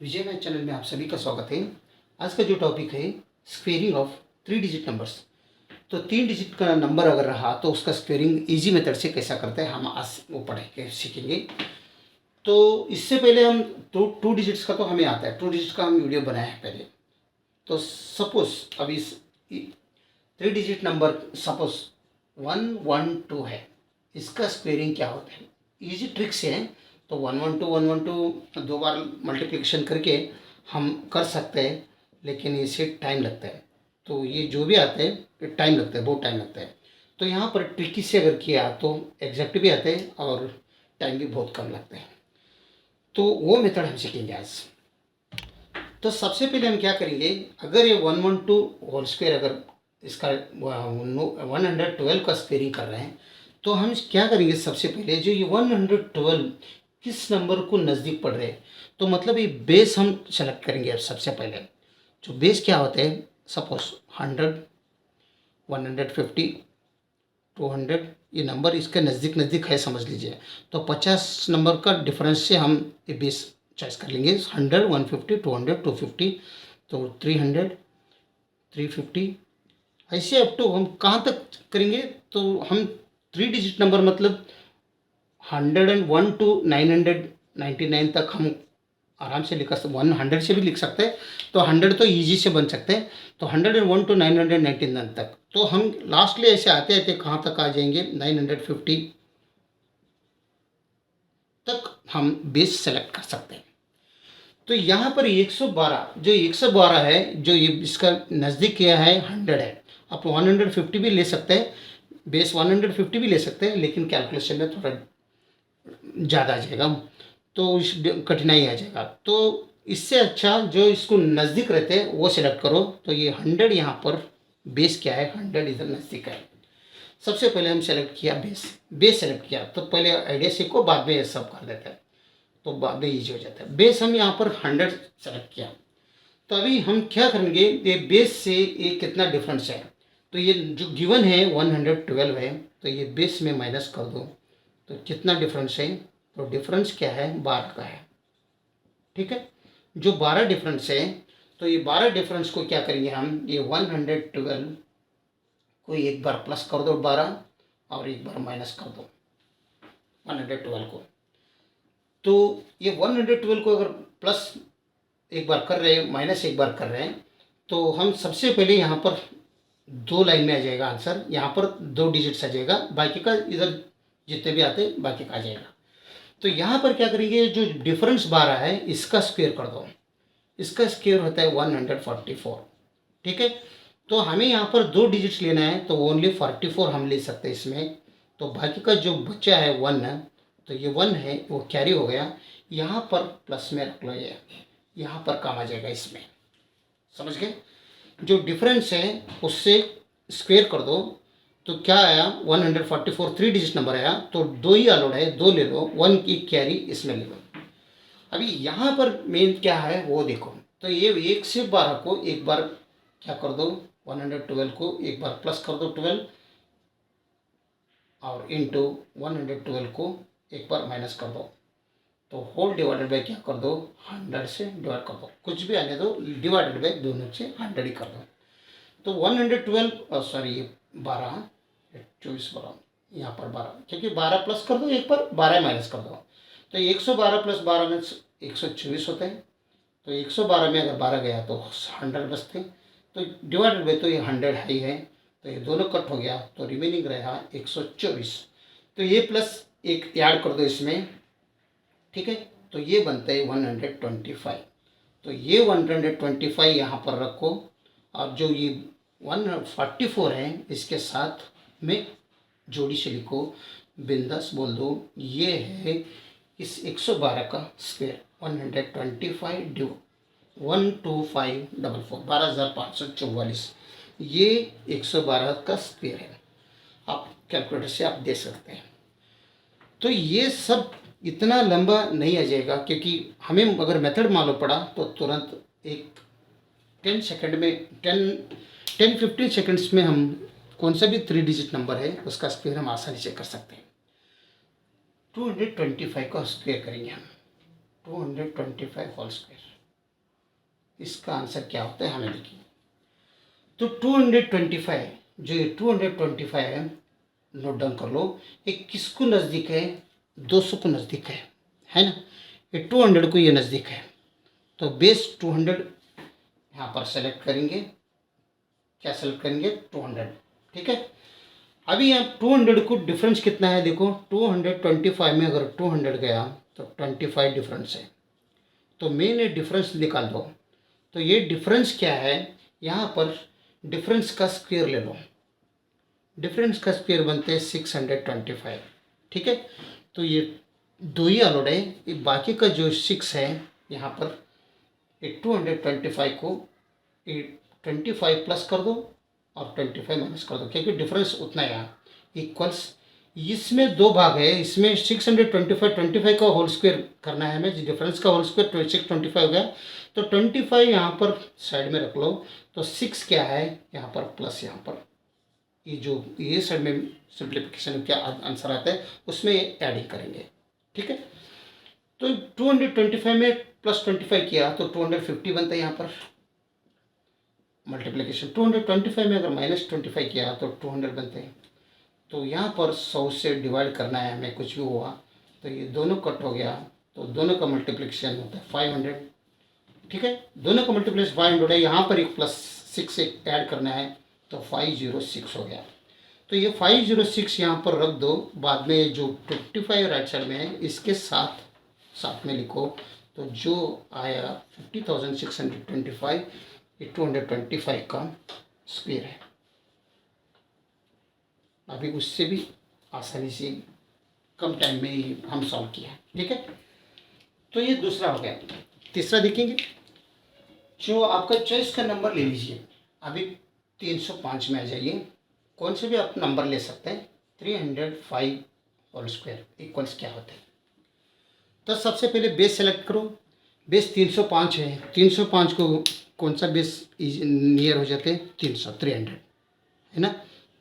विजय math channel में आप सभी का स्वागत है। आज का जो टॉपिक है स्क्वेयरिंग ऑफ 3 डिजिट नंबर्स। तो 3 डिजिट का नंबर अगर रहा तो उसका स्क्वेयरिंग इजी मेथड से कैसा करते हैं हम आज वो पढ़ेंगे सीखेंगे। तो इससे पहले हम टू डिजिट्स का तो हमें आता है, 2 डिजिट का हम वीडियो बनाए हैं पहले। तो सपोज अभी 3 डिजिट नंबर सपोज 112 है, इसका स्क्वेयरिंग क्या होता है, इजी ट्रिक से है। तो 112 दो बार मल्टीप्लिकेशन करके हम कर सकते हैं, लेकिन इससे टाइम लगता है। तो ये जो भी आते हैं टाइम लगता है, बहुत टाइम लगता है। तो यहाँ पर ट्रिकी से अगर किया तो एग्जैक्ट भी आते हैं और टाइम भी बहुत कम लगता है। तो वो मेथड हम सीखेंगे आज। तो सबसे पहले हम क्या करेंगे, अगर ये 112 होल स्क्वायर अगर इसका 112 का स्क्वेयरिंग कर रहे हैं तो हम क्या करेंगे, सबसे पहले जो ये 112 किस नंबर को नज़दीक पड़ रहे हैं, तो मतलब ये बेस हम सेलेक्ट करेंगे। अब सबसे पहले जो बेस क्या होते हैं, सपोज 100, 150, 200, ये नंबर इसके नज़दीक नज़दीक है समझ लीजिए। तो 50 नंबर का डिफरेंस से हम ये बेस चॉइस कर लेंगे। 100, 150, 200, 250, तो 300, 350, ऐसे अप टू हम कहाँ तक करेंगे। तो हम 3 डिजिट नंबर मतलब 101 टू 999 तक हम आराम से लिख सकते, 100 से भी लिख सकते हैं। तो 100 तो ईजी से बन सकते हैं। तो 101 टू 999 तक, तो हम लास्टली ऐसे आते आते कहाँ तक आ जाएंगे, 950 तक हम बेस सेलेक्ट कर सकते हैं। तो यहाँ पर 112, जो 112 है, जो ये इसका नज़दीक किया है 100 है। आप 150 भी ले सकते हैं, बेस 150 भी ले सकते हैं, लेकिन कैलकुलेशन में थोड़ा ज़्यादा आ जाएगा, तो इस कठिनाई आ जाएगा। तो इससे अच्छा जो इसको नज़दीक रहते हैं वो सिलेक्ट करो। तो ये 100 यहाँ पर बेस क्या है, 100 इधर नज़दीक है। सबसे पहले हम सेलेक्ट किया बेस सेलेक्ट किया, तो पहले आइडिया सीखो, बाद में ये सब कर देते हैं तो बाद में ईजी हो जाता है। बेस हम यहाँ पर 100 सेलेक्ट किया। तो अभी हम क्या करेंगे, ये बेस से ये कितना डिफरेंस है। तो ये जो गिवन है 112 है, तो ये बेस में माइनस कर दो तो कितना डिफरेंस है। तो डिफरेंस क्या है, 12 का है। ठीक है, जो 12 डिफरेंस है, तो ये 12 डिफरेंस को क्या करेंगे हम, ये 112 को एक बार प्लस कर दो 12 और एक बार माइनस कर दो 112 को। तो ये 112 को अगर प्लस एक बार कर रहे हैं, माइनस एक बार कर रहे हैं, तो हम सबसे पहले यहाँ पर 2 लाइन में आ जाएगा आंसर। यहाँ पर 2 डिजिट्स आ जाएगा, बाकी का इधर जितने भी आते हैं बाकी का आ जाएगा। तो यहाँ पर क्या करेंगे, जो डिफरेंस 12 है इसका स्क्वायर कर दो। इसका स्क्वायर होता है 144। ठीक है, तो हमें यहाँ पर 2 डिजिट्स लेना है, तो ओनली 44 हम ले सकते हैं इसमें। तो बाकी का जो बचा है 1 है, तो ये 1 है वो कैरी हो गया, यहाँ पर प्लस में रख लो, ये यहाँ पर काम आ जाएगा इसमें। समझ गए, जो डिफरेंस है उससे स्क्वायर कर दो। तो क्या आया, 144 3 डिजिट नंबर आया, तो 2 ही अलाउड है, 2 ले लो, 1 की कैरी इसमें ले लो। अभी यहाँ पर मेन क्या है वो देखो। तो ये 1 से 12 को एक बार क्या कर दो, 112 को एक बार प्लस कर दो 12 और इंटू 112 को एक बार माइनस कर दो। तो होल डिवाइडेड बाय क्या कर दो, 100 से डिवाइड कर दो, कुछ भी आने दो, डिवाइडेड बाय दोनों से 100 ही कर दो। तो 112 सॉरी 12 24 12, यहाँ पर 12, क्योंकि 12 प्लस कर दो एक बार, 12 माइनस कर दो। तो 112 प्लस 12 में 124 होते हैं। तो 112 में अगर 12 गया तो 100 बचते हैं। तो डिवाइडेड बाय, तो ये 100 हाई है, तो ये दोनों कट हो गया, तो रिमेनिंग रहा 124। तो ये प्लस एक ऐड कर दो इसमें। ठीक है, तो ये बनता है 125। तो ये 125 यहाँ पर रखो, और जो ये 144 है इसके साथ में जोड़ी से लिखो, बिंदास बोल दो, ये है इस 112 का स्क्वायर। 125 ड्यू 12544 12,544, ये 112 का स्क्वायर है। आप कैलकुलेटर से आप दे सकते हैं। तो ये सब इतना लंबा नहीं आ जाएगा, क्योंकि हमें अगर मेथड मालूम पड़ा तो तुरंत एक 10 सेकंड में 10-15 सेकंड्स में हम कौन सा भी 3 डिजिट नंबर है उसका स्क्वायर हम आसानी से कर सकते हैं। 225 का स्क्वायर करेंगे हम, 225 होल स्क्वायर। इसका आंसर क्या होता है हमें देखिए। तो 225, जो ये 225 है, नोट डाउन कर लो, ये किसको नज़दीक है, 200 को नज़दीक है ना। ये 200 को ये नज़दीक है, तो बेस 200 यहाँ पर सेलेक्ट करेंगे। क्या सेलेक्ट करेंगे, 200, ठीक है। अभी यहाँ 200 को डिफरेंस कितना है देखो, 225 में अगर 200 गया तो 25 डिफरेंस है, तो मैंने डिफरेंस निकाल दो। तो ये डिफरेंस क्या है, यहाँ पर डिफरेंस का स्क्वायर ले लो, डिफरेंस का स्क्वायर बनते हैं 625, ठीक है। तो ये दो ही अलोड है, ये बाकी का जो 6 है यहाँ पर, ये 225 को ये 25 प्लस कर दो और 25 माइनस कर दो, क्योंकि डिफरेंस उतना है यहाँ, इक्वल्स। इसमें दो भाग है, इसमें 625 का होल स्क्वायर करना है हमें, डिफरेंस का होल स्क्वायर 625 हो गया, तो 25 यहाँ पर साइड में रख लो। तो 6 क्या है यहाँ पर, प्लस यहाँ पर ये जो ये साइड में सिंप्लीफिकेशन क्या आंसर आता है उसमें एडिंग करेंगे, ठीक है। तो 225 में प्लस 25 किया तो 250 बनता है यहाँ पर मल्टीप्लिकेशन। 225 में अगर माइनस 25 किया तो 200 बनते हैं। तो यहाँ पर 100 से डिवाइड करना है हमें, कुछ भी हुआ तो ये दोनों कट हो गया, तो दोनों का मल्टीप्लिकेशन होता है 500, ठीक है। दोनों का मल्टीप्लिकेशन 500 है, यहाँ पर एक प्लस 6 से ऐड करना है, तो 506 हो गया। तो ये 506 यहाँ पर रख दो, बाद में जो 25 राइट साइड में है इसके साथ साथ में लिखो, तो जो आया 50,625, ये 225 का स्क्वायर है। अभी उससे भी आसानी से कम टाइम में ही हम सॉल्व किया, ठीक है। तो ये दूसरा हो गया। तीसरा देखेंगे, जो आपका चॉइस का नंबर ले लीजिए। अभी 305 में आ जाइए, कौन से भी आप नंबर ले सकते हैं। 305 होल स्क्वायर इक्वल्स क्या होता है। तो सबसे पहले बेस सेलेक्ट करो, बेस 305 है, 305 को कौन सा बेस नियर हो जाते हैं, 300 है ना।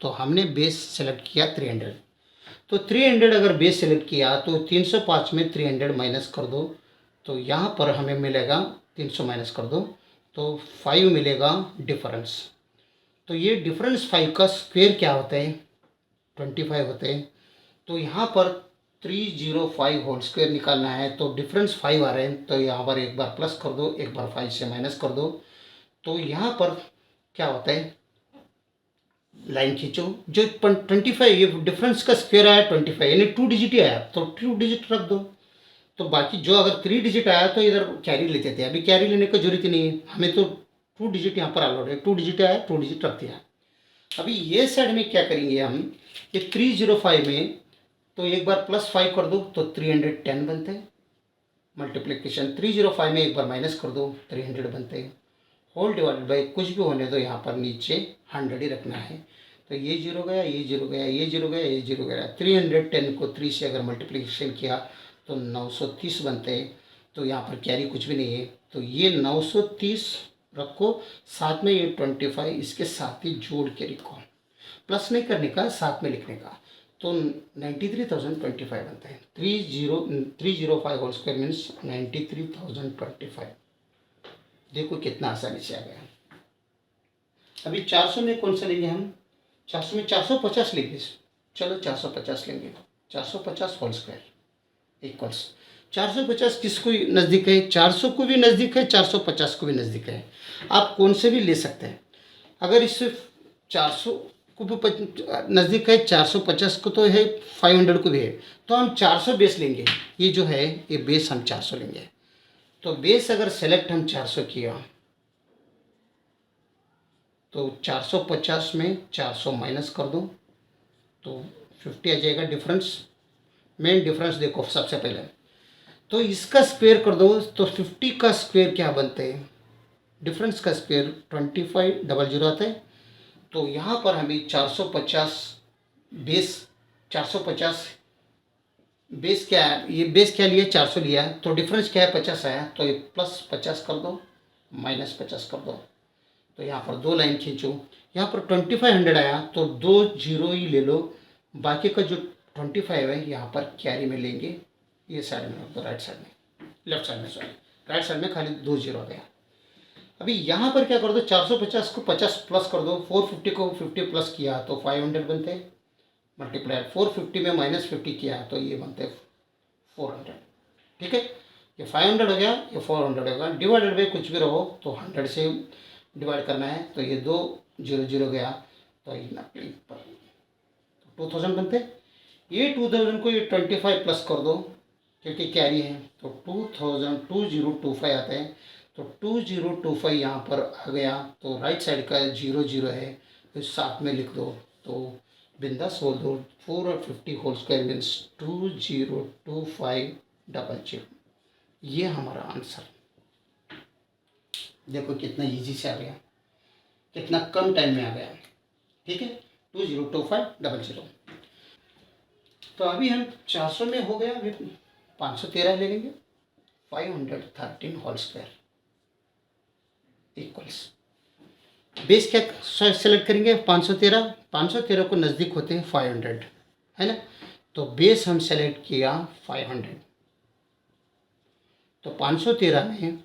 तो हमने बेस सेलेक्ट किया 300, तो 300 अगर बेस सेलेक्ट किया तो 305 में 300 माइनस कर दो, तो यहाँ पर हमें मिलेगा 300 माइनस कर दो तो 5 मिलेगा डिफरेंस। तो ये डिफरेंस 5 का स्क्वायर क्या होता है, 25 होते हैं। तो यहाँ पर 305 होल स्क्वायर निकालना है, तो डिफरेंस 5 आ रहे हैं, तो यहाँ पर एक बार प्लस कर दो, एक बार 5 से माइनस कर दो। तो यहाँ पर क्या होता है, लाइन खींचो, जो 25 ये डिफरेंस का स्क्वायर आया 25, यानी 2 डिजिट ही आया, तो 2 डिजिट रख दो। तो बाकी जो अगर 3 डिजिट आया तो इधर कैरी लेते थे, अभी कैरी लेने की जरूरत ही नहीं है हमें, तो 2 डिजिट यहाँ पर अलाउड है, 2 डिजिट आया 2 डिजिट रख दिया। अभी ये साइड में क्या करेंगे हम, ये 305 में तो एक बार प्लस 5 कर दो तो 310 बनते हैं मल्टीप्लिकेशन। 305 में एक बार माइनस कर दो 300 बनते हैं, होल डिवाइडेड बाई कुछ भी होने दो, यहाँ पर नीचे 100 ही रखना है। तो ये जीरो गया, ये जीरो गया, ये जीरो गया, ये जीरो गया। 310 को 3 से अगर मल्टीप्लिकेशन किया तो 930 बनते हैं, तो यहाँ पर कैरी कुछ भी नहीं है, तो ये 930 रखो, साथ में ये 25 इसके साथ ही जोड़ के लिखो, प्लस नहीं करने का, साथ में लिखने का, तो 93,025 बनता है। 305 होल स्क्वायर मीन्स 93,025। देखो कितना आसानी से आ गया। अभी 400 में कौन सा लेंगे हम, 400 में 450 लेंगे, चलो 450 लेंगे, 450 होल स्क्वायर इक्वल्स 450 किसको नज़दीक है, 400 को भी नज़दीक है, 450 को भी नज़दीक है, आप कौन से भी ले सकते हैं। अगर इससे 400 को भी नज़दीक है, 450 को तो है, 500 को भी है, तो हम 400 बेस लेंगे। ये जो है ये बेस हम 400 लेंगे। तो बेस अगर सेलेक्ट हम 400 किया तो 450 में 400 माइनस कर दो तो 50 आ जाएगा डिफरेंस। मेन डिफरेंस देखो सबसे पहले, तो इसका स्क्वायर कर दो, तो 50 का स्क्वायर क्या बनते हैं, डिफरेंस का स्क्वायर 2500 आता है। तो यहाँ पर हमें 450 बेस 450 बेस क्या है, ये बेस क्या लिया 400 लिया, तो डिफरेंस क्या है 50 आया, तो ये प्लस 50 कर दो माइनस 50 कर दो, तो यहाँ पर दो लाइन खींचो। यहाँ पर 2500 आया तो 2 जीरो ही ले लो, बाकी का जो 25 है यहाँ पर कैरी में लेंगे, ये साइड में तो राइट साइड में, लेफ्ट साइड में सॉरी, राइट साइड में खाली 2 जीरो आ गया। अभी यहाँ पर क्या कर दो, 450 को 50 प्लस कर दो, 450 को 50 प्लस किया तो 500 बनते हैं, मल्टीप्लाई 450 में -50 किया तो ये बनते हैं 400। ठीक है, ये 500 हो गया, ये 400 होगा, डिवाइडेड बाई कुछ भी रहो तो 100 से डिवाइड करना है, तो ये 2 0 0 गया तो ये 2000 बनते। ये 2000 को ये 25 प्लस कर दो क्योंकि कैरी है, तो 2025 आते हैं, तो 2025 यहाँ पर आ गया, तो राइट साइड का 0 0 है तो साथ में लिख दो, तो बिंदास बोल दो 450 होल स्क्वायर मीन्स 202500। ये हमारा आंसर, देखो कितना इजी से आ गया, कितना कम टाइम में आ गया। ठीक है, 202500। तो अभी हम 400 में हो गया, अभी 513 ले लेंगे, 513 होल स्क्वायर इक्वल्स बेस क्या सेलेक्ट करेंगे, 513 को नज़दीक होते हैं 500 है ना, तो बेस हम सेलेक्ट किया 500, तो 513 में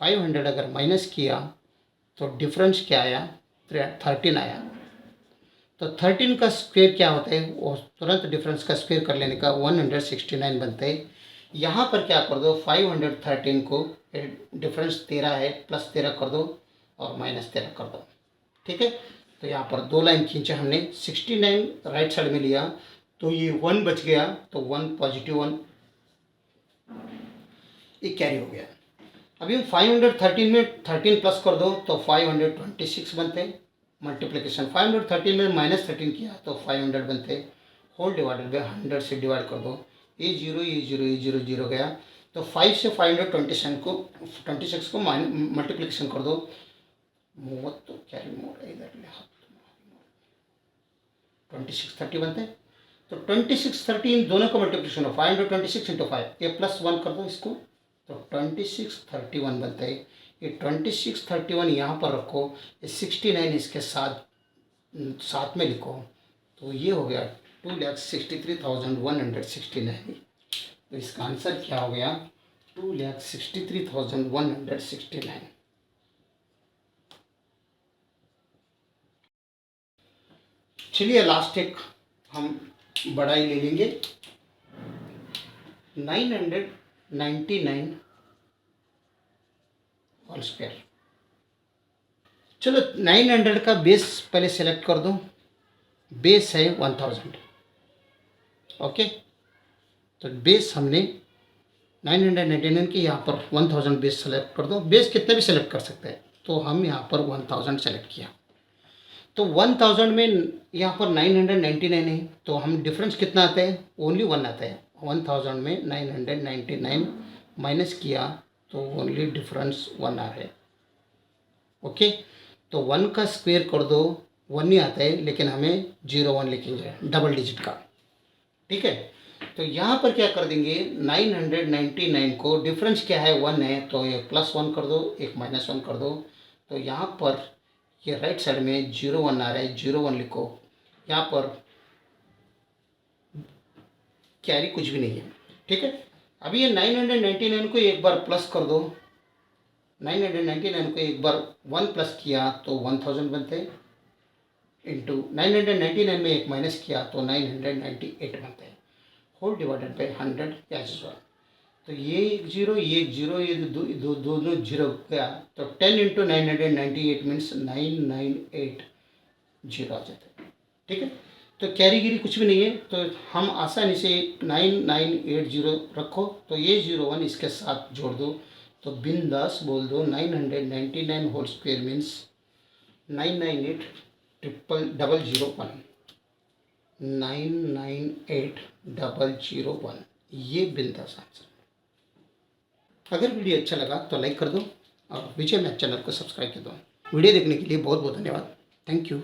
500 अगर माइनस किया तो डिफरेंस क्या आया, 13 आया, तो 13 का स्क्वायर क्या होता है, वो तुरंत डिफरेंस का स्क्वायर कर लेने का 169 बनता है। यहाँ पर क्या कर दो, 513 को डिफरेंस 13 है, +13 कर दो और -13 कर दो। ठीक है, तो यहाँ पर 2 लाइन खींचे हमने, 69 राइट साइड में लिया तो ये 1 बच गया, तो 1 पॉजिटिव 1 ये कैरी हो गया। अभी हम 513 में 13 प्लस कर दो तो 526 बनते हैं, मल्टीप्लिकेशन 513 में -13 किया तो 500 बनते, होल डिवाइडेड बाई 100 से डिवाइड कर दो, ये 0 ये 0 ये 0 0 गया, तो 5 से 526 को मल्टीप्लिकेशन कर दो, मूवत तो कैरी मोड इधर ले, 2630 बनते हैं, तो 2630 इन दोनों का मल्टीप्लिकेशन हो, 526 इंटू 5, ये +1 कर दो इसको, तो 2631 बनता है। ये 2631 यहाँ पर रखो, ये 69 इसके साथ में लिखो, तो ये हो गया 2,63,169। तो इसका आंसर क्या हो गया, 2,63,169। चलिए लास्ट एक हम बड़ा ही ले लेंगे, 999 होल स्क्वायर। चलो 900 का बेस पहले सेलेक्ट कर दो, बेस है 1000। ओके, तो बेस हमने 999 की यहाँ पर 1000 बेस सेलेक्ट कर दो, बेस कितने भी सेलेक्ट कर सकते हैं, तो हम यहाँ पर 1000 सेलेक्ट किया, तो 1000 में यहाँ पर 999 है, तो हम डिफरेंस कितना आता है, ओनली 1 आता है, 1000 में 999 माइनस किया तो ओनली डिफरेंस 1 आ रहा है। ओके, तो 1 का स्क्वायर कर दो, 1 ही आता है, लेकिन हमें 01 लिखेंगे डबल डिजिट का। ठीक है, तो यहाँ पर क्या कर देंगे, 999 को डिफरेंस क्या है 1 है, तो ये +1 कर दो, एक -1 कर दो, तो यहाँ पर ये राइट साइड में 01 आ रहा है, 01 लिखो, यहाँ पर कैरी कुछ भी नहीं है। ठीक है, अभी ये 999 को एक बार प्लस कर दो, 999 को एक बार 1 प्लस किया तो 1000 बनते, इंटू 999 में एक माइनस किया तो 998 बनते हैं, whole divided by 100 as usual. तो ये 1 0 ये 1 0 ये दोनों 0 गया, तो 10 इंटू 998 मीन्स 998 आ जाते हैं। ठीक है, तो कैरीगिरी कुछ भी नहीं है, तो हम आसानी से 9980 रखो, तो ये 01 इसके साथ जोड़ दो, तो बिंदास बोल दो 999 होल स्क्वायर मीन्स 9980001 9980001, ये बिंदास आंसर। अगर वीडियो अच्छा लगा तो लाइक कर दो और विजय मैथ चैनल को सब्सक्राइब कर दो। वीडियो देखने के लिए बहुत बहुत धन्यवाद। Thank you.